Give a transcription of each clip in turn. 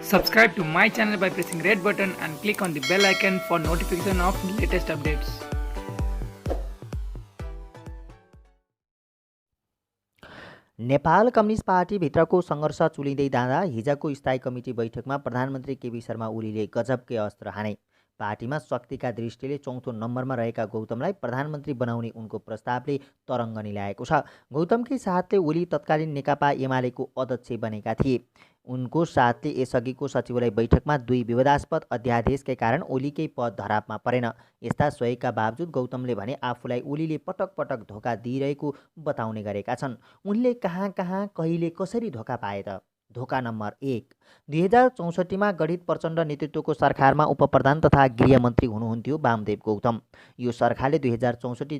Subscribe to my channel by pressing red button and click on the bell icon for notification of latest updates. Nepal communist पार्टीभित्रको सङ्घर्ष चुलिँदै जाँदा हिजोको स्थायी committee बैठकमा प्रधानमन्त्री केपी शर्मा ओलीले गजबकै अस्त्र हाने। पार्टीमा शक्तिका दृष्टिले चौथो नम्बरमा रहेका गौतमलाई प्रधानमन्त्री बनाउने उनको प्रस्तावले तरङ्गनी ल्याएको छ। गौतमकै साथले ओली तत्कालीन नेकपा एमालेको अध्यक्ष बनेका थिए। उनको साथले यसअघिको सचिवालय बैठकमा दुई विवादास्पद अध्यादेशकै कारण ओलीकै पद धरापमा परेन। यस्ता सहयोगका बावजुद गौतमले भने आफूलाई ओलीले पटक पटक धोका दिइरहेको बताउने गरेका छन्। उनले कहाँ कहाँ कहिले कसरी धोका पाए त? धोका नम्बर 1, 2064मा गठित प्रचण्ड नेतृत्वको सरकारमा उपप्रधान तथा गृहमन्त्री हुनुहुन्थ्यो वामदेव गौतम। यो सरकारले 2064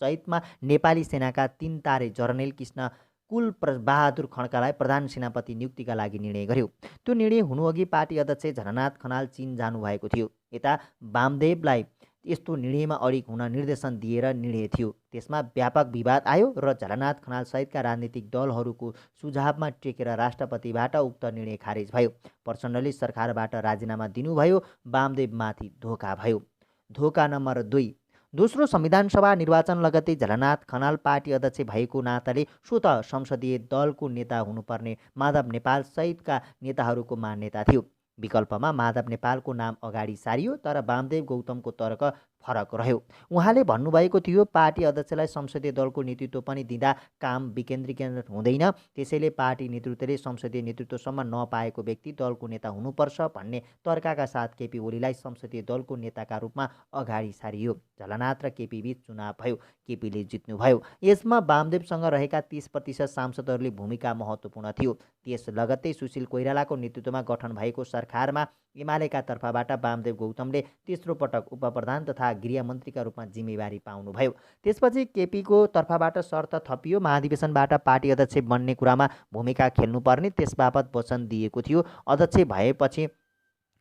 चैतमा नेपाली सेनाका 3 तारे जर्नेल कृष्ण कुल बहादुर खड्कालाई प्रधान सेनापति नियुक्तिका लागि निर्णय गर्यो। त्यो निर्णय हुनुअघि पार्टी अध्यक्ष झलनाथ खनाल चीन जानुभएको थियो। यता वामदेवलाई यस्तो निर्णयमा अडिग हुन निर्देशन दिएर निर्णय थियो। त्यसमा व्यापक विवाद आयो र झलनाथ खनाल सहितका राजनीतिक दलहरूको सुझावमा टेकेर राष्ट्रपतिबाट उक्त निर्णय खारेज भयो। प्रचण्डले सरकारबाट राजीनामा दिनुभयो। वामदेवमाथि धोका भयो। धोका नम्बर 2, दोस्रो संविधान सभा निर्वाचन लगत्तै झलनाथ खनाल पार्टी अध्यक्ष भएको नाताले स्वतः संसदीय दलको नेता हुनुपर्ने माधव नेपाल सहितका नेताहरूको मान्यता थियो। विकल्पमा माधव नेपालको नाम अगाडि सारियो, तर वामदेव गौतमको तर्क फरक रह्यो। उहाँले भन्नुभएको थियो पार्टी अध्यक्षलाई संसदीय दलको नेतृत्व पनि दिँदा काम विकेन्द्रीकरण हुँदैन, त्यसैले पार्टी नेतृत्वले संसदीय नेतृत्वसम्म नपाएको व्यक्ति दलको नेता हुनुपर्छ भन्ने तर्कका साथ केपी ओलीलाई संसदीय दलको नेताका रूपमा अगाडि सारियो। झलनाथ र केपी बीच चुनाव भयो। केपीले जित्नुभयो। यसमा वामदेवसँग रहेका 30% सांसदहरूले भूमिका महत्त्वपूर्ण थियो। त्यस लगत्तै सुशील कोइरालाको नेतृत्वमा गठन भएको सरकारमा एमालेका तर्फबाट वामदेव गौतमले तेस्रो पटक उपप्रधान तथा गृहमन्त्रीका रूपमा जिम्मेवारी पाउनुभयो। त्यसपछि केपीको तर्फबाट शर्त थपियो, महाधिवेशनबाट पार्टी अध्यक्ष बन्ने कुरामा भूमिका खेल्नुपर्ने, त्यसबापत वचन दिएको थियो। अध्यक्ष भएपछि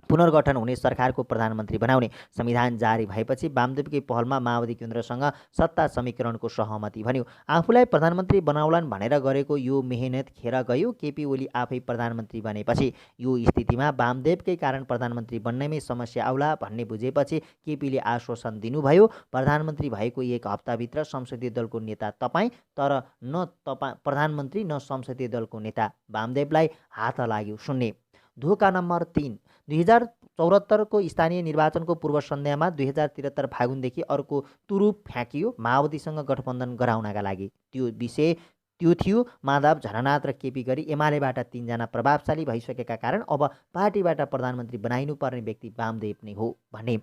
पुनर्गठन हुने सरकारको प्रधानमन्त्री बनाउने। संविधान जारी भएपछि वामदेवकै पहलमा माओवादी केन्द्रसँग सत्ता समीकरणको सहमति बन्यो। आफूलाई प्रधानमन्त्री बनाउलान् भनेर गरेको यो मेहनत खेर गयो। केपी ओली आफै प्रधानमन्त्री बनेपछि यो स्थितिमा वामदेवकै कारण प्रधानमन्त्री बन्नेमै समस्या आउला भन्ने बुझेपछि केपीले आश्वासन दिनुभयो, प्रधानमन्त्री भएको 1 हप्ताभित्र संसदीय दलको नेता तपाईँ, तर न प्रधानमन्त्री न संसदीय दलको नेता। वामदेवलाई हात लाग्यो शून्य। धोका नम्बर 3, 2074को स्थानीय निर्वाचनको पूर्व सन्ध्यामा 2073 फागुनदेखि अर्को तुरुप फ्याँकियो माओवादीसँग गठबन्धन गराउनका लागि। त्यो थियो माधव, झलनाथ र केपी गरी एमालेबाट 3 जना प्रभावशाली भइसकेका कारण अब पार्टीबाट प्रधानमन्त्री बनाइनुपर्ने व्यक्ति वामदेव नै हो भन्ने।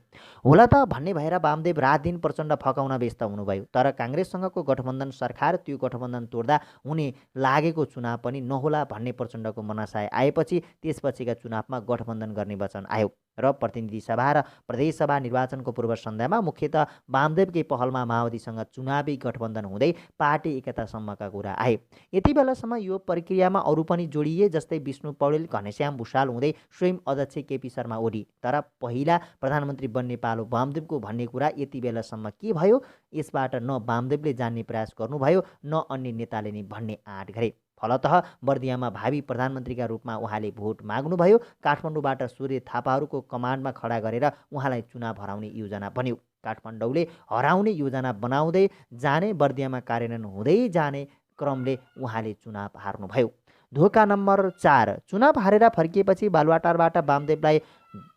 होला त भन्ने भएर वामदेव रात दिन प्रचण्ड फकाउन व्यस्त हुनुभयो। तर काङ्ग्रेससँगको गठबन्धन सरकार, त्यो गठबन्धन तोड्दा हुने लागेको चुनाव पनि नहोला भन्ने प्रचण्डको मनसाय आएपछि त्यसपछिका चुनावमा गठबन्धन गर्ने वचन आयो र प्रतिनिधि सभा र प्रदेशसभा निर्वाचनको पूर्व सन्ध्यामा मुख्यतः वामदेवकै पहलमा माओवादीसँग चुनावी गठबन्धन हुँदै पार्टी एकतासम्मका कुरा आए। यति बेलासम्म यो प्रक्रियामा अरू पनि जोडिए, जस्तै विष्णु पौडेल, घनश्याम भुषाल हुँदै स्वयं अध्यक्ष केपी शर्मा ओली। तर पहिला प्रधानमन्त्री बन्ने पालो वामदेवको भन्ने कुरा यति बेलासम्म के भयो? यसबाट न वामदेवले जान्ने प्रयास गर्नुभयो न अन्य नेताले नै भन्ने आँट गरे। फलतः बर्दियामा भावी प्रधानमन्त्रीका रूपमा उहाँले भोट माग्नुभयो। काठमाडौँबाट सूर्य थापाहरूको कमान्डमा खडा गरेर उहाँलाई चुनाव हराउने योजना बन्यो। काठमाडौँले हराउने योजना बनाउँदै जाने, बर्दियामा कार्यान्वयन हुँदै जाने क्रमले उहाँले चुनाव हार्नुभयो। धोका नम्बर 4, चुनाव हारेर फर्किएपछि बालुवाटारबाट वामदेवलाई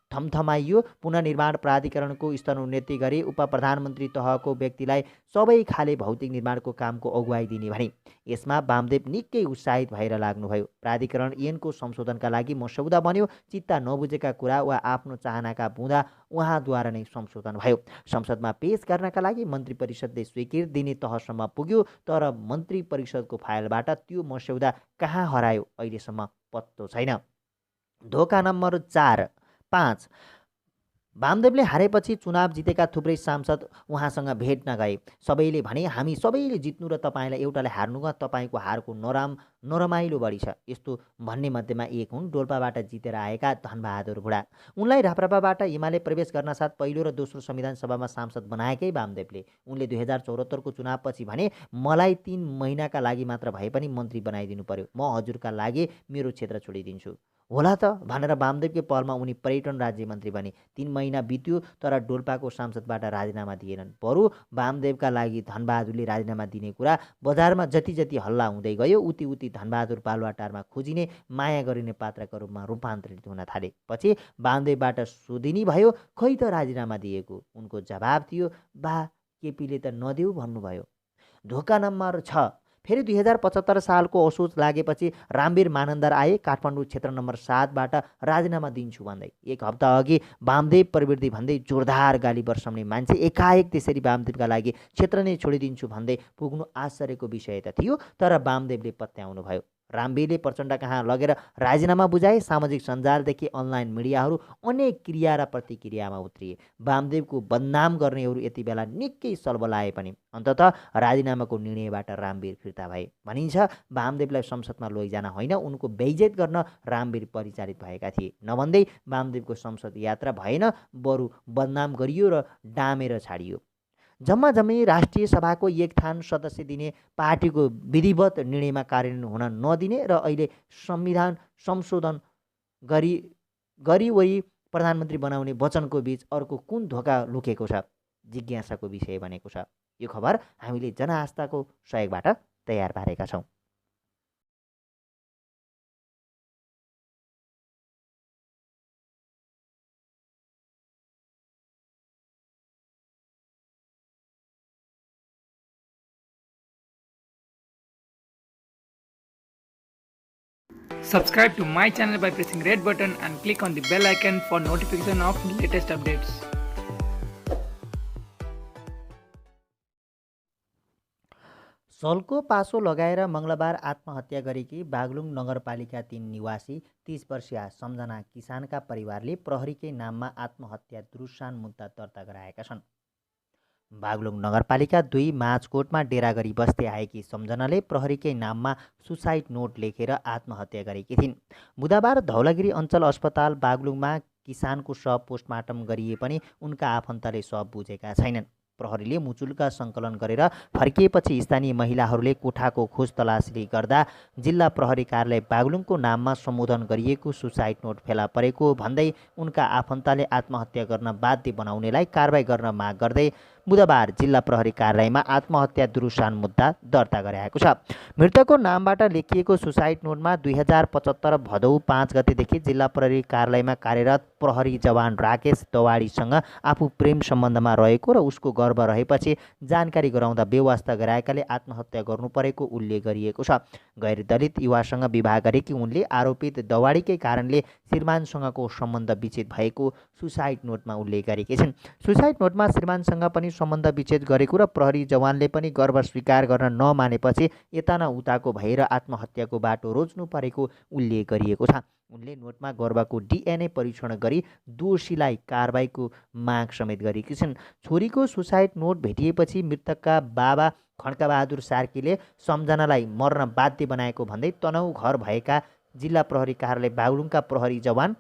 थमथमाइयो। पुनर्निर्माण प्राधिकरणको स्तरोन्नति गरी उपप्रधानमन्त्री तहको व्यक्तिलाई सबै खाले भौतिक निर्माणको कामको अगुवाई दिने भने। यसमा वामदेव निकै उत्साहित भएर लाग्नुभयो। प्राधिकरण ऐनको संशोधनका लागि मस्यौदा बन्यो। चित्त नबुझेका कुरा वा आफ्नो चाहनाका बुँदा उहाँद्वारा नै संशोधन भयो। संसदमा पेश गर्नका लागि मन्त्री परिषदले स्वीकृति दिने तहसम्म पुग्यो, तर मन्त्री परिषदको फाइलबाट त्यो मस्यौदा कहाँ हरायो अहिलेसम्म पत्तो छैन। धोका नम्बर 5, वामदेवले हारेपछि चुनाव जितेका थुप्रै सांसद उहाँसँग भेट्न गए। सबैले भने हामी सबैले जित्नु र तपाईँलाई एउटाले हार्नु, तपाईँको हारको नरमाइलो बढी छ। यस्तो भन्ने मध्येमा एक हुन् डोल्पाबाट जितेर आएका धनबहादुर बुढा। उनलाई राप्रपाबाट एमाले प्रवेश गर्नासाथ पहिलो र दोस्रो संविधान सभामा सांसद बनाएकै वामदेवले। उनले 2074को चुनावपछि भने मलाई 3 महिनाका लागि मात्र भए पनि मन्त्री बनाइदिनु पर्यो, म हजुरका लागि मेरो क्षेत्र छोडिदिन्छु। होला त भनेर वामदेवकै पहलमा उनी पर्यटन राज्यमन्त्री बने। 3 महिना बित्यो तर डोल्पाको सांसदबाट राजीनामा दिएनन्। बरु वामदेवका लागि धनबहादुरले राजीनामा दिने कुरा बजारमा जति जति हल्ला हुँदै गयो उति उति धनबहादुर बालुवाटारमा खोजिने माया गरिने पात्रका रूपमा रूपान्तरित हुन थाले। पछि वामदेवबाट सोधिनी भयो, खै त राजीनामा दिएको? उनको जवाब थियो, बा केपीले त नदेऊ भन्नुभयो। धोका नम्बर 6। फेरि 2075 सालको असोज लागेपछि रामवीर मानन्दर आए काठमाडौँ क्षेत्र नम्बर 7बाट राजीनामा दिन्छु भन्दै। एक हप्ता अघि वामदेव प्रवृत्ति भन्दै जोरदार गाली बर्साउने मान्छे एकाएक त्यसरी वामदेवका लागि क्षेत्र नै छोडिदिन्छु भन्दै पुग्नु आश्चर्यको विषय त थियो, तर वामदेवले पत्याउनु भयो। रामवीरले प्रचण्ड कहाँ लगेर राजीनामा बुझाए। सामाजिक सञ्जालदेखि अनलाइन मिडियाहरू अनेक क्रिया र प्रतिक्रियामा उत्रिए। वामदेवको बदनाम गर्नेहरू यति बेला निकै सलबलाए पनि अन्ततः राजीनामाको निर्णयबाट रामवीर फिर्ता भए। भनिन्छ वामदेवलाई संसदमा लैजान होइन, उनको बेइज्जत गर्न रामवीर परिचालित भएका थिए। नभन्दै वामदेवको संसद यात्रा भएन, बरु बदनाम गरियो र डामेर छाडियो। जम्मै राष्ट्रिय सभाको 1 थान सदस्य दिने पार्टीको विधिवत निर्णयमा कार्यान्वयन हुन नदिने र अहिले संविधान संशोधन गरी वही प्रधानमन्त्री बनाउने वचनको बीच अर्को कुन धोका लुकेको छ? जिज्ञासाको विषय बनेको छ। यो खबर हामीले जनआस्थाको सहयोगबाट तयार पारेका छौँ। Subscribe to my channel by pressing red button and click on the bell icon for notification of latest updates. सलको पासो लगाएर मङ्गलबार आत्महत्या गरेकी बागलुङ नगरपालिका 3 निवासी 30 वर्षीय सम्झना किसानका परिवारले प्रहरीकै नाममा आत्महत्या दुरुत्साहन मुद्दा दर्ता गराएका छन्। बागलुङ नगरपालिका 2 माझकोटमा डेरा गरी बस्दै आएकी सम्झनाले प्रहरीकै नाममा सुसाइड नोट लेखेर आत्महत्या गरेकी थिइन्। बुधबार धौलागिरी अञ्चल अस्पताल बागलुङमा किसानको शव पोस्टमार्टम गरिए पनि उनका आफन्तले शव बुझेका छैनन्। प्रहरीले मुचुल्का सङ्कलन गरेर फर्किएपछि स्थानीय महिलाहरूले कोठाको खोज तलासी गर्दा जिल्ला प्रहरी कार्यालय बागलुङको नाममा सम्बोधन गरिएको सुसाइड नोट फेला परेको भन्दै उनका आफन्तले आत्महत्या गर्न बाध्य बनाउनेलाई कारबाही गर्न माग गर्दै बुधबार जिल्ला प्रहरी कार्यालयमा आत्महत्या दुरुत्साहन मुद्दा दर्ता गराएको छ। मृतकको नामबाट लेखिएको सुसाइड नोटमा 2075 भदौ 5 गतेदेखि जिल्ला प्रहरी कार्यालयमा कार्यरत प्रहरी जवान राकेश दवाडीसँग आफू प्रेम सम्बन्धमा रहेको र उसको गर्भ रहेपछि जानकारी गराउँदा बेवास्ता गराएकाले आत्महत्या गर्नु परेको उल्लेख गरिएको छ। गैर दलित युवासँग विवाह गरेकी उनले आरोपित दवाडीकै कारणले श्रीमानसँगको सम्बन्ध विच्छेद भएको सुसाइड नोटमा उल्लेख गरेकी छिन्। सुसाइड नोटमा श्रीमानसँग पनि सम्बन्ध विच्छेद गरेको र प्रहरी जवानले पनि गर्भ स्वीकार गर्न नमानेपछि यता न उताको भएर आत्महत्याको बाटो रोज्नु परेको उल्लेख गरिएको छ। उनले नोटमा गर्भको DNA परीक्षण गरी दोषीलाई कारबाहीको माग समेत गरेकी छिन्। छोरीको सुसाइड नोट भेटिएपछि मृतकका बाबा खड्काबहादुर सार्कीले सम्झनालाई मर्न बाध्य बनाएको भन्दै तनहु घर भएका जिल्ला प्रहरी कार्यालय बागलुङका प्रहरी जवान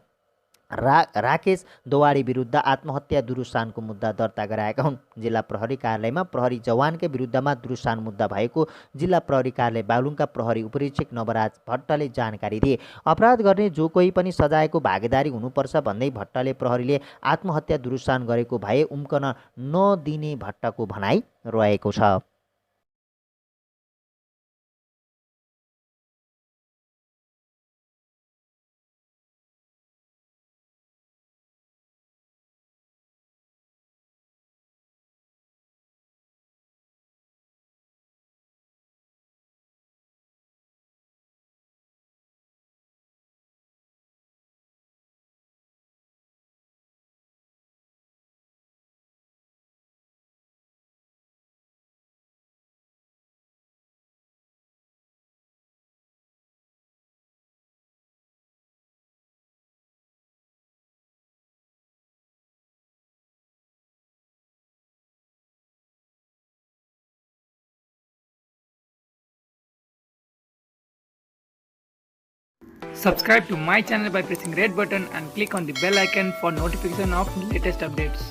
राकेश दवाडी विरुद्ध आत्महत्या दुरुत्साहनको मुद्दा दर्ता गराएका हुन्। जिल्ला प्रहरी कार्यालयमा प्रहरी जवानकै विरुद्धमा दुरुत्साहन मुद्दा भएको जिल्ला प्रहरी कार्यालय बागलुङका प्रहरी उपरीक्षक नवराज भट्टले जानकारी दिए। अपराध गर्ने जो कोही पनि सजायको भागीदारी हुनुपर्छ भन्दै भट्टले प्रहरीले आत्महत्या दुरुत्साहन गरेको भए उम्कन नदिने भट्टको भनाइ रहेको छ। Subscribe to my channel by pressing red button and click on the bell icon for notification of latest updates.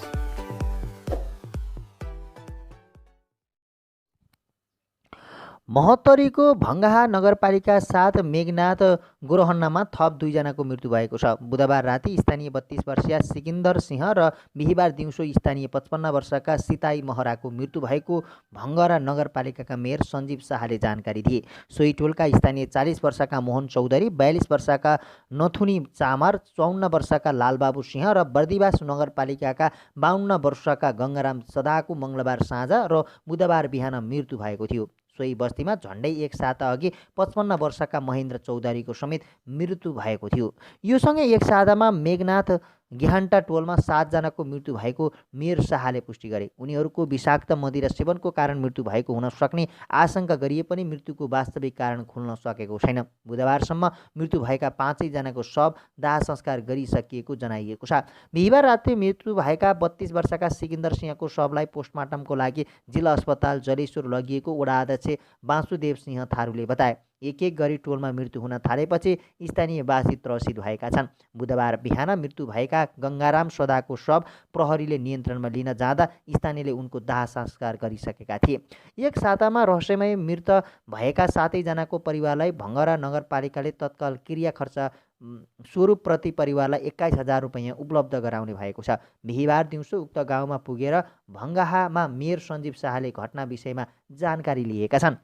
महोत्तरीको Bhangaha नगरपालिका 7 मेघनाथ गोरहन्नामा थप 2 जनाको मृत्यु भएको छ। बुधबार राति स्थानीय 32 वर्षीय सिकिन्दर सिंह र बिहिबार दिउँसो स्थानीय 55 वर्षका सिताई महराको मृत्यु भएको भङ्गरा नगरपालिकाका मेयर सञ्जीव शाहले जानकारी दिए। सोही टोलका स्थानीय 40 वर्षका मोहन चौधरी, 42 वर्षका नथुनी चामर, 54 वर्षका लालबाबु सिंह र बर्दिवास नगरपालिकाका 52 वर्षका गङ्गाराम सदाको मङ्गलबार साँझ र बुधबार बिहान मृत्यु भएको थियो। सोही बस्तीमा झन्डै एक साता अघि 55 वर्षका महेन्द्र चौधरीको समेत मृत्यु भएको थियो। यो सँगै एक सातामा मेघनाथ गेहान्टा टोलमा 7 जनाको मृत्यु भएको मेयर शाहले पुष्टि गरे। उनीहरूको विषाक्त मदिरा सेवनको कारण मृत्यु भएको हुन सक्ने आशंका गरिए पनि मृत्युको वास्तविक कारण खुल्न सकेको छैन। बुधबारसम्म मृत्यु भएका 5 जनाको शव दाह संस्कार गरिसकिएको जनाइएको छ। बिहिबार राति मृत्यु भएका 32 वर्षका सिकिन्दर सिंहको शवलाई पोस्टमार्टमको लागि जिल्ला अस्पताल जलेश्वर लगिएको वडा अध्यक्ष वासुदेव सिंह थारूले बताए। एक एक गरी टोलमा मृत्यु हुन थालेपछि स्थानीयवासी त्रसित भएका छन्। बुधबार बिहान मृत्यु भएका गङ्गाराम सदाको शव प्रहरीले नियन्त्रणमा लिन जाँदा स्थानीयले उनको दाह संस्कार गरिसकेका थिए। एक सातामा रहस्यमय मृत भएका 7 जनाको परिवारलाई भङ्गरा नगरपालिकाले तत्काल क्रिया खर्च स्वरूप प्रति परिवारलाई 21,000 रुपैयाँ उपलब्ध गराउने भएको छ। बिहिबार दिउँसो उक्त गाउँमा पुगेर भङ्गाहामा मेयर सञ्जीव शाहले घटना विषयमा जानकारी लिएका छन्।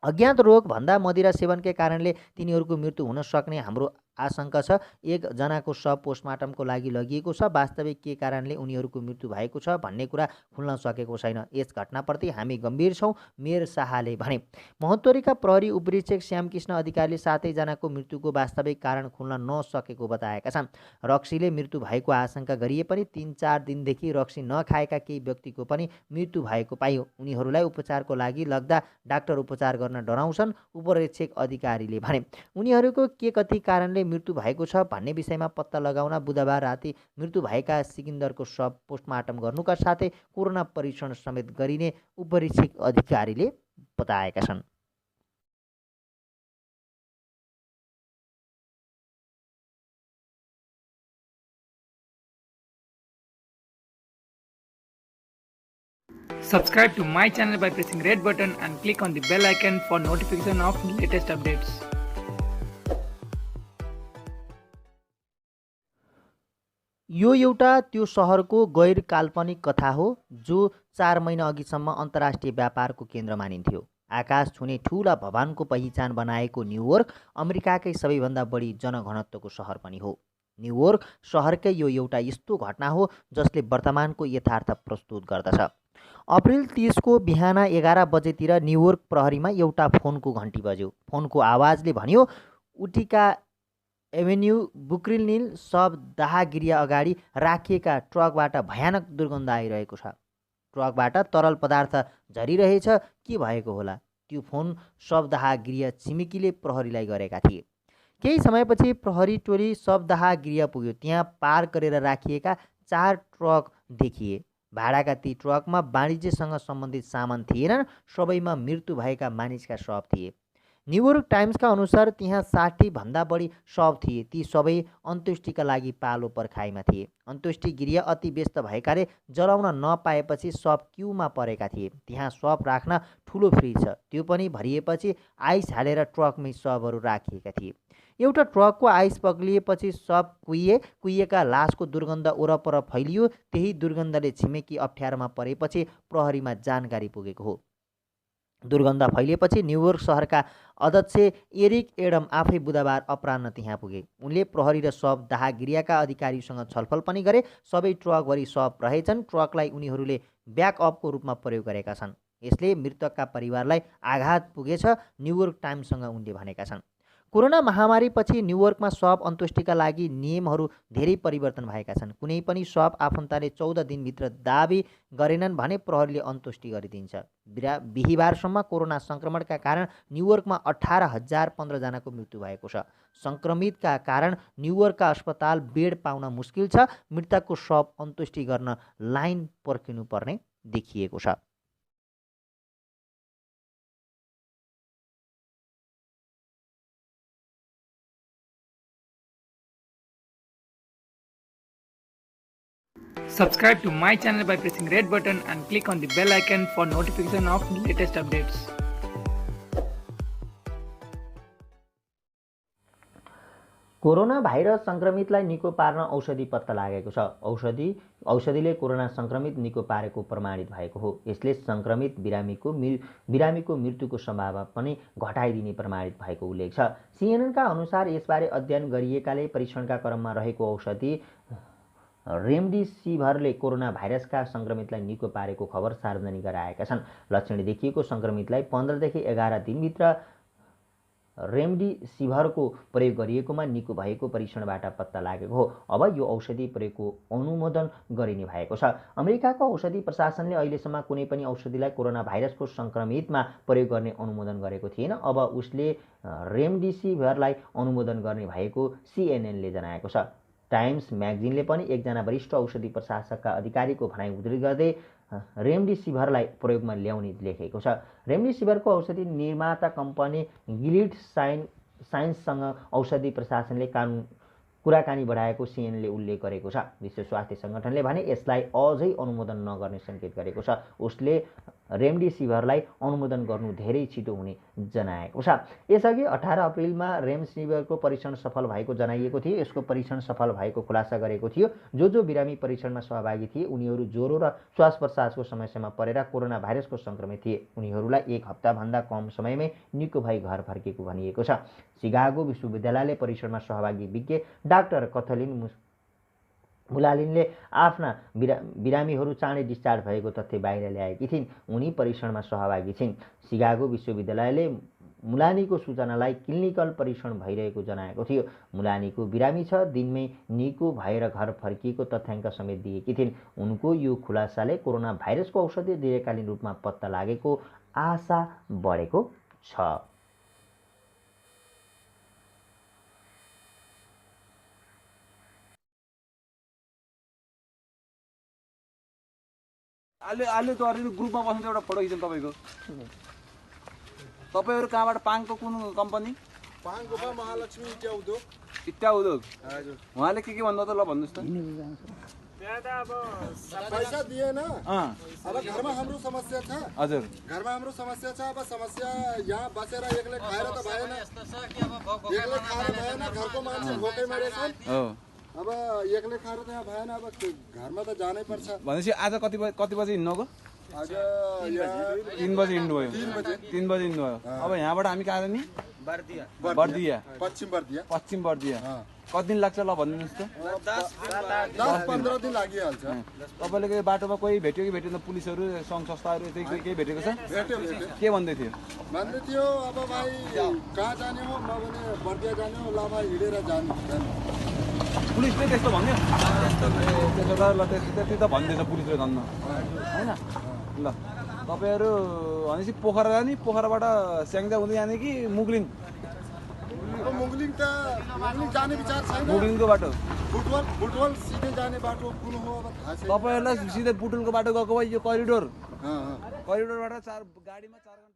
अज्ञात रोग भन्दा मदिरा सेवनकै कारणले तिनीहरूको मृत्यु हुन सक्ने हाम्रो आशंका छ। एक जनाको शव पोस्टमार्टमको लागि लगिएको छ। वास्तविक के कारणले उनीहरूको मृत्यु भएको छ भन्ने कुरा खुल्न सकेको छैन। यस घटनाप्रति हामी गम्भीर छौँ, मेयर शाहले भने। महोत्तरीका प्रहरी उपरीक्षक श्यामकृष्ण अधिकारीले 7 जनाको मृत्युको वास्तविक कारण खुल्न नसकेको बताएका छन्। रक्सीले मृत्यु भएको आशंका गरिए पनि 3-4 दिनदेखि रक्सी नखाएका केही व्यक्तिको पनि मृत्यु भएको पाइयो। उनीहरूलाई उपचारको लागि लग्दा डाक्टर उपचार गर्न डराउँछन्, उपरीक्षक अधिकारीले भने। उनीहरूको के कति कारणले मृत्यु भएको छ भन्ने विषयमा पत्ता लगाउन बुधबार राति मृत्यु भएका सिकिन्दरको शव पोस्टमार्टम गर्नुका साथै कोरोना परीक्षण समेत गरिने उपरीक्षक अधिकारीले बताएका छन्। Subscribe to my channel by pressing red button and click on the bell icon for notification of latest updates. यो एउटा त्यो सहरको गैर काल्पनिक कथा हो जो 4 महिना अघिसम्म अन्तर्राष्ट्रिय व्यापारको केन्द्र मानिन्थ्यो। आकाश छुने ठुला भवनको पहिचान बनाएको न्युयोर्क अमेरिकाकै सबैभन्दा बढी जनघनत्वको सहर पनि हो। न्युयोर्क सहरकै यो एउटा यस्तो घटना हो जसले वर्तमानको यथार्थ प्रस्तुत गर्दछ। अप्रिल 30 को बिहान 11 बजेतिर न्युयोर्क प्रहरीमा एउटा फोनको घन्टी बज्यो। फोनको आवाजले भन्यो, उटिका एभेन्यू बुक्रिल सब दाहगिरिया अगाडि राखिएका ट्रकबाट भयानक दुर्गन्ध आइरहेको छ। ट्रकबाट तरल पदार्थ झरिरहेछ, के भएको होला? त्यो फोन सब दाहगिरिया छिमेकीले प्रहरीलाई गरेका थिए। केही समयपछि प्रहरी टोली सब दाहगिरिया पुग्यो। त्यहाँ पार गरेर राखिएका 4 ट्रक देखिए। भाडाका ती ट्रकमा वाणिज्यसँग सम्बन्धित सामान थिएनन्, सबैमा मृत्यु भएका मानिसका शव थिए। न्युयोर्क टाइम्सका अनुसार त्यहाँ 60 भन्दा बढी शव थिए। ती सबै अन्त्येष्टिका लागि पालो पर्खाइमा थिए। अन्त्येष्टि गृह अति व्यस्त भएकाले जलाउन नपाएपछि शव क्यूमा परेका थिए। त्यहाँ शव राख्न ठुलो फ्रिज छ, त्यो पनि भरिएपछि आइस हालेर ट्रकमै शवहरू राखिएका थिए। एउटा ट्रकको आइस पग्लिएपछि शव कुहिएका लासको दुर्गन्ध वरपर फैलियो। त्यही दुर्गन्धले छिमेकी अप्ठ्यारोमा परेपछि प्रहरीमा जानकारी पुगेको हो। दुर्गन्ध फैलिएपछि न्युयोर्क सहरका अध्यक्ष एरिक एडम आफै बुधबार अपराह्न त्यहाँ पुगे। उनले प्रहरी र शव दाहगिरियाका अधिकारीसँग छलफल पनि गरे। सबै ट्रकभरि शव रहेछन्। ट्रकलाई उनीहरूले ब्याकअपको रूपमा प्रयोग गरेका छन्। यसले मृतकका परिवारलाई आघात पुगेछ, न्युयोर्क टाइम्ससँग उनले भनेका छन्। कोरोना महामारीपछि न्युयोर्कमा शव अन्त्येष्टिका लागि नियमहरू धेरै परिवर्तन भएका छन्। कुनै पनि शव आफन्तले 14 दिनभित्र दाबी गरेनन् भने प्रहरीले अन्त्येष्टि गरिदिन्छ। बिहिबारसम्म कोरोना सङ्क्रमणका कारण न्युयोर्कमा 18,015 जनाको मृत्यु भएको छ। सङ्क्रमितका कारण न्युयोर्कका अस्पताल बेड पाउन मुस्किल छ। मृतकको शव अन्त्येष्टि गर्न लाइन पर्खिनुपर्ने देखिएको छ। Subscribe to my channel by pressing red button and click on the bell icon for notification of latest updates. Corona virus सङ्क्रमितलाई निको पार्न औषधि पत्ता लागेको छ। औषधिले कोरोना सङ्क्रमित निको पारेको प्रमाणित भएको हो। यसले सङ्क्रमित बिरामीको मृत्युको सम्भावना पनि घटाइदिने प्रमाणित भएको उल्लेख छ। सीएनएनका अनुसार यसबारे अध्ययन गरिएकाले परीक्षणका क्रममा रहेको औषधि रेमडेसिभिरले कोरोना भाइरसका सङ्क्रमितलाई निको पारेको खबर सार्वजनिक गराएका छन्। लक्षण देखिएको सङ्क्रमितलाई 15 देखि 11 दिनभित्र रेमडेसिभिरको प्रयोग गरिएकोमा निको भएको परीक्षणबाट पत्ता लागेको हो। अब यो औषधि प्रयोगको अनुमोदन गरिने भएको छ। अमेरिकाको औषधि प्रशासनले अहिलेसम्म कुनै पनि औषधिलाई कोरोना भाइरसको सङ्क्रमितमा प्रयोग गर्ने अनुमोदन गरेको थिएन। अब उसले रेमडेसिभिरलाई अनुमोदन गर्ने भएको सीएनएनले जनाएको छ। टाइम्स म्यागजिनले पनि एकजना वरिष्ठ औषधि प्रशासकका अधिकारीको भनाइ उद्धृत गर्दै रेमडेसिभिरलाई प्रयोगमा ल्याउने लेखेको छ। रेमडेसिभिरको औषधि निर्माता कम्पनी गिलिड साइन्ससँग औषधि प्रशासनले कुराकानी बढाएको सीएनएनले उल्लेख गरेको छ। विश्व स्वास्थ्य सङ्गठनले भने यसलाई अझै अनुमोदन नगर्ने सङ्केत गरेको छ। उसले रेमडेसिभिरलाई अनुमोदन गर्नु धेरै छिटो हुने जनाएको छ। यसअघि 18 अप्रिलमा रेमडेसिभिरको परीक्षण सफल भएको जनाइएको थियो। यसको परीक्षण सफल भएको खुलासा गरेको थियो। जो बिरामी परीक्षणमा सहभागी थिए उनीहरू ज्वरो र श्वास प्रश्वासको समस्यामा परेर कोरोना भाइरसको सङ्क्रमित थिए। उनीहरूलाई 1 हप्ताभन्दा कम समयमै निको भई घर फर्केको भनिएको छ। शिकागो विश्वविद्यालयले परीक्षणमा सहभागी विज्ञ डाक्टर कथलिन मुलालिनले आफ्ना बिरामीहरू चाँडै डिस्चार्ज भएको तथ्य बाहिर ल्याएकी थिइन्। उनी परीक्षणमा सहभागी छिन्। शिकागो विश्वविद्यालयले मुलानीको सूचनालाई क्लिनिकल परीक्षण भइरहेको जनाएको थियो। मुलानीको बिरामी 6 दिनमै निको भएर घर फर्किएको तथ्याङ्क समेत दिएकी थिइन्। उनको यो खुलासाले कोरोना भाइरसको औषधि दीर्घकालीन रूपमा पत्ता लागेको आशा बढेको छ। आले त अरू ग्रुपमा बस्नु एउटा फोटो खिच्नु तपाईको। तपाईहरु कहाँबाट पाङको कुन कम्पनी? पाङको महालक्ष्मी इटा उद्योग। हजुर। उहाँले के भन्नु त ल भन्नुस् त। त्यहाँ त अब पैसा दिएन। अब घरमा हाम्रो समस्या छ। हजुर। घरमा हाम्रो समस्या छ। अब समस्या यहाँ बसेर एक्लै खाएर त भएन। एक्लै खाएर भएन। घरको मान्छे भोकैमा रहेछन्। हो। अब एक्लै खाएर त यहाँ भएन। अब घरमा त जानै पर्छ। भनेपछि आज कति बजे हिँड्नुको? आज 3 बजे हिँड्नु भयो। 3 बजे हिँड्नु भयो। अब यहाँबाट हामी कहाँ जाने? बर्दिया। पश्चिम बर्दिया। कति दिन लाग्छ ल भनिदिनुस् त। 10-15 दिन लागिहाल्छ। तपाईले के बाटोमा कोही भेट्यो कि भेटेन? पुलिसहरू सङ्घ संस्थाहरू केही भेटेको छ? भेट्यो। के भन्दै थियो? भन्दै थियो अब भाइ कहाँ जाने हो? म भने बर्दिया जाने हो। ल भाइ हिँडेर जाने। पुलिसले त्यस्तो भन्यो? त्यति त भन्दैछ पुलिसले धन्न होइन। ल तपाईँहरू भनेपछि पोखरा जाने, पोखराबाट स्याङ्जा हुँदै जाने कि मुगलिङ? मुगलिङ जाने विचार छैन। मुगलिङको बाटो बुटवल सिधै जाने बाटो कुन हो अब थाहा छैन। तपाईँहरूलाई सिधै बुटवलको बाटो गएको भए यो करिडोरबाट 4 गाडीमा 4 घन्टा